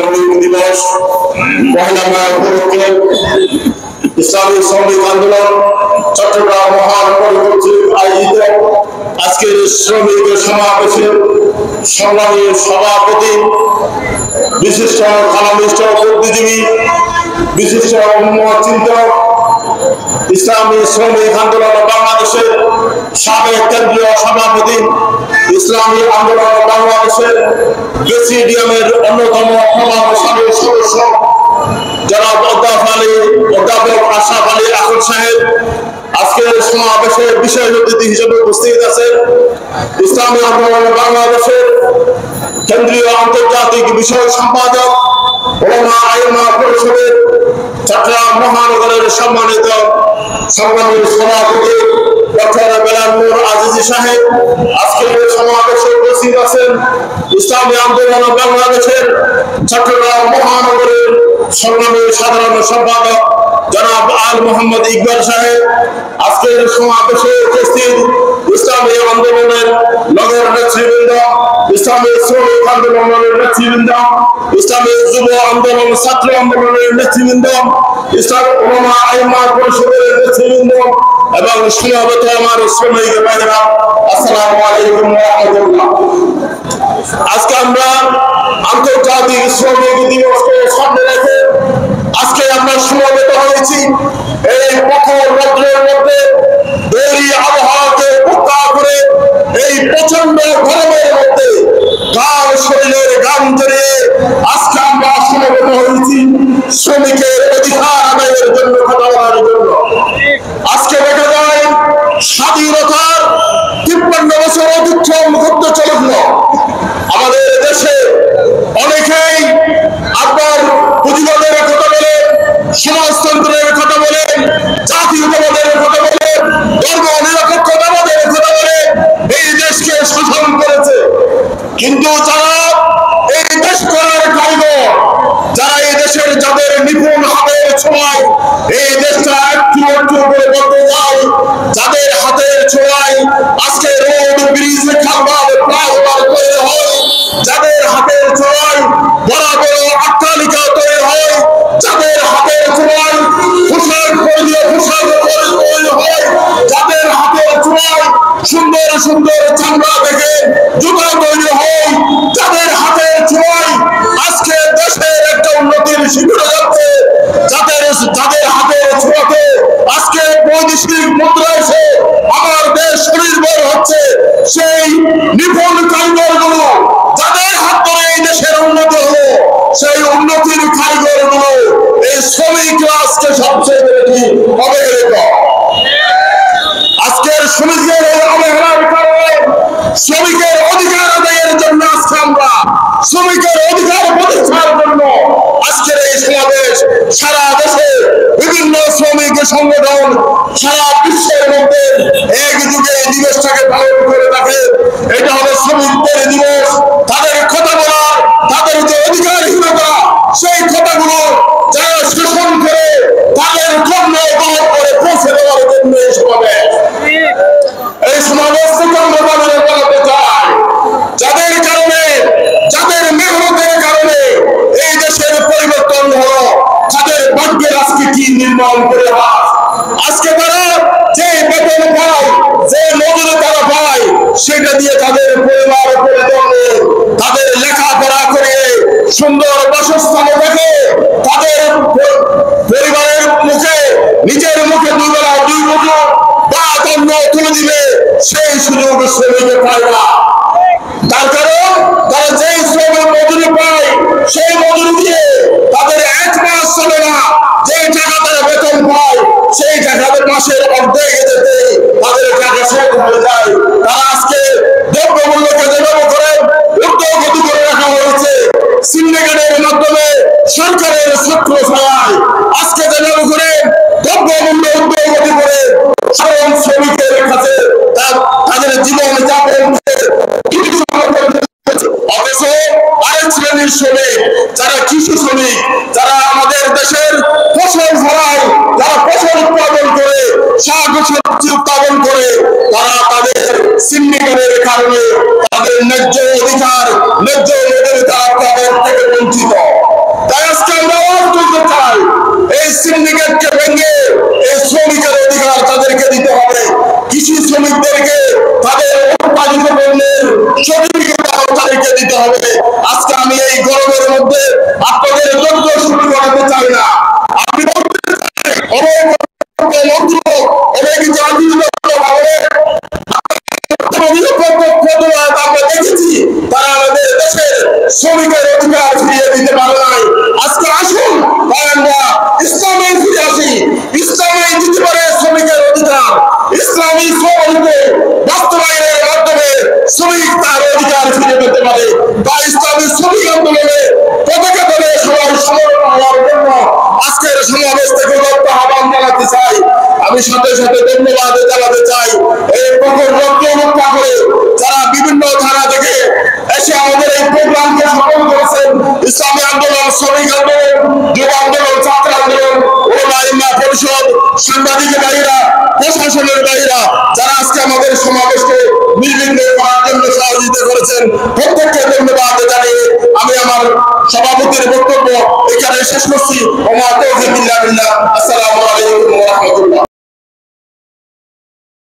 শ্রমিক দিবস পহেলা মে উপলক্ষে ইসলামী শ্রমিক আন্দোলন চট্টগ্রাম মহানগর কর্তৃক আয়োজিত আজকের শ্রমিক সমাবেশে সংগ্রামী সভাপতি বিশিষ্ট কলামিস্ট বুদ্ধিজীবী বিশিষ্ট চিন্তক ইসলামী শ্রমিক আন্দোলন বাংলাদেশের সাবেক কেন্দ্রীয় সভাপতি ইসলামী আন্দোলন বাংলাদেশের প্রেসিডিয়ামের অন্যতম প্রভাবশালী সদস্য জনাব অধ্যাপক আশরাফ আলী আখর সাহেব আজকের সমাবেশের বিশেষ অতিথি হিসেবে উপস্থিত আছেন। ইসলামী আন্দোলন বাংলাদেশের কেন্দ্রীয় আন্তর্জাতিক বিষয়ক সম্পাদক ওলামা আইমা পরিষদের চট্টগ্রাম মহানগরের সম্মানিত সংগ্রামী সভাপতি ডক্টর বেলাল নূর আজিজি সাহেব আজকের সমাবেশে উপস্থিত আছেন। ইসলামী আন্দোলন বাংলাদেশের চট্টগ্রাম মহানগরের সংগ্রামী সাধারণ সম্পাদক জনাব আল মোহাম্মদ ইকবাল সাহেব আজকের সমাবেশে উপস্থিত ইসলামী আন্দোলনের নগর নেতৃবৃন্দ, ইসলামী শ্রমিক আন্দোলনের নেতৃবৃন্দ, ইসলামী যুব আন্দোলন ছাত্র আন্দোলনের নেতৃবৃন্দ, ইসলাম ওলামা আইমা পরিষদের নেতৃবৃন্দ এবং সমবেত আমার শ্রমিক ভাইরা, আসসালামু আলাইকুম ওয়া রাহমাতুল্লাহ। আজকে আমরা আন্তর্জাতিক শ্রমিক দিবসকে সামনে রেখে আজকে আমরা সমবেত হয়েছি এই প্রখর রৌদ্রের মধ্যে বৈরী আবহাওয়াকে উপেক্ষা করে এই প্রচন্ড গরমের মধ্যে গান শরীরের গান জড়িয়ে আজকে আমরা সমবেত হয়েছি শ্রমিকের অধিকার আদায়ের জন্য, কথা বলার জন্য। আজকে দেখা যায় স্বাধীনতার 53 বছর অতিক্রম করতে চলল। আমাদের দেশে অনেকেই আপনার পুঁজিবাদের কথা বলেন, সমাজতন্ত্রের কথা বলেন, জাতীয়তাবাদের কথা বলেন, ধর্ম নিরপেক্ষতাবাদের কথা বলেন, এই দেশকে শোষণ করেছে। কিন্তু যারা এই দেশ করার কারিগর, যারা এই দেশের যাদের নিপুণ হাতের ছোঁয়ায় এই দেশটা একটু একটু করে বলতে যায়, যাদের হাতের ছোঁয়ায় আজকে রোড ব্রিজ খালবাদ ফ্লাইওভার তৈরি হয়, যাদের হাতের ছোঁয়ায় বড় বড় অট্টালিকা তৈরি হয়, যাদের হাতের ছোঁয়ায় পোশাক তৈরি হয়, যাদের হাতের ছোঁয়ায় সুন্দর সুন্দর চামড়া থেকে জুতা তৈরি হয়, যাদের হাতের ছোঁয়ায় আজকে দেশের একটা উন্নতির শিখরে যাচ্ছে, যাদের হাতের ছোঁয়াতে আজকে বৈদেশিক মুদ্রা এসে আমার দেশ স্বনির্ভর হচ্ছে, সেই নিপুণ কারিগর গুলো যাদের হাত ধরে এই দেশের উন্নতি হলো, সেই উন্নতির কারিগর গুলো এই শ্রমিকরা আজকে সবচেয়ে বেশি অবহেলিত। আজকের শ্রমিকের অবহেলার কারণে শ্রমিকের অধিকার আদায়ের জন্য আজকে আমরা শ্রমিকের অধিকার প্রতিষ্ঠার জন্য আজকের এই সমাবেশ। সারা দেশে বিভিন্ন শ্রমিক সংগঠন সারা বিশ্বের মধ্যে একযুগে এই দিবসটাকে পালন করে থাকে। এটা হলো শ্রমিকদের দিবস। তাদের কথা বলার, তাদের যে অধিকারহীনতা, সেই কথাগুলো যারা শোষণ করে তাদের কর্ম বহন করে পৌঁছে দেওয়ার জন্য এই সমাবেশ। এই সমাবেশ থেকে আমরা বলাতে চাই, যাদের কারণে, যাদের মেহনতের কারণে এই দেশের পরিবর্তন হলো, তাদের ভাগ্যের আজকে কি নির্মাণ করে আজকে তারা যে বেতন পায়, যে মজুরি তারা পায়, সেটা দিয়ে তাদের পরিবার পরিজনকে তাদের লেখাপড়া করে সুন্দর বাসস্থানে থাকে, তাদের পরিবারের মুখে, নিজের মুখে দুবেলা দুই মুঠো ভাত অন্ন তুলে দিবে, সেই সুযোগ শ্রমিকে পায় না। তার কারণ তারা যেই শ্রমিক মজুরি পায়, সেই মজুরি দিয়ে তাদের এক মাস চলে না। যে টাকা তারা বেতন পায়, সেই টাকা মাসের অর্ধেক যেতে তাদের টাকা শেষ হয়ে যায়। তারা আজকে দ্রব্যমূল্যকে যেভাবে করে ঊর্ধ্বগতি করে রাখা হয়েছে, সিন্ডিকেটের মাধ্যমে সরকারের ছত্র ছায়ায় আজকে যেভাবে করে দ্রব্যমূল্য ঊর্ধ্বগতি করে সাধারণ শ্রমিকের কাছে তাদের জীবন যাপন, অথচ আরেক শ্রেণীর শ্রমিক যারা কৃষি শ্রমিক, যারা আমাদের দেশের ফসল ফলায়, যারা ফসল উৎপাদন করে, শাক সবজি উৎপাদন করে, তারা তাদের সিন্ডিকেটের কারণে তাদের ন্যায্য অধিকার, ন্যায্য মজুরি তারা তাদের থেকে বঞ্চিত। আপনাদের যোগ্য শুরু করাতে চাই না। আপনি অনেক মন্ত্র অনেক জাতি আমরা দেখেছি তারা আমাদের দেশের শ্রমিকের অধিকার ফিরিয়ে দিতে পারে নাই। আজকে আসুন আমরা ইসলামে ফিরে আসি, ইসলামে দিতে পারে শ্রমিকের অধিকার, ইসলামী শ্রমকে বাস্তবায়নের মাধ্যমে শ্রমিক তার অধিকার ফিরে পেতে পারে। বা ইসলামী শ্রমিক আন্দোলনে পতাকা দলে সবাই সমবেত হওয়ার জন্য আজকের সমাবেশ থেকে আহ্বান জানাতে চাই। আমি সাথে সাথে ধন্যবাদ জানাতে চাই এই প্রখর রক্ত রক্ষা করে যারা বিভিন্ন ধারা থেকে এসে আমাদের এই প্রোগ্রামকে সফল করেছেন। ইসলামী আন্দোলন, শ্রমিক আন্দোলন, যুব আন্দোলন, ছাত্র আন্দোলন, ওলামা পরিষদ, সাংবাদিক ভাইরা, প্রশাসনের ভাইরা যারা আজকে আমাদের সমাবেশকে নির্বিঘ্ন করার জন্য সহযোগিতা করেছেন, প্রত্যেককে ধন্যবাদ জানিয়ে আমি আমার সভাপতির বক্তব্য এখানে শেষ করছি। ওমা তাওফীক ইল্লা বিল্লাহ। আসসালামু আলাইকুম ওয়া রাহমাতুল্লাহ।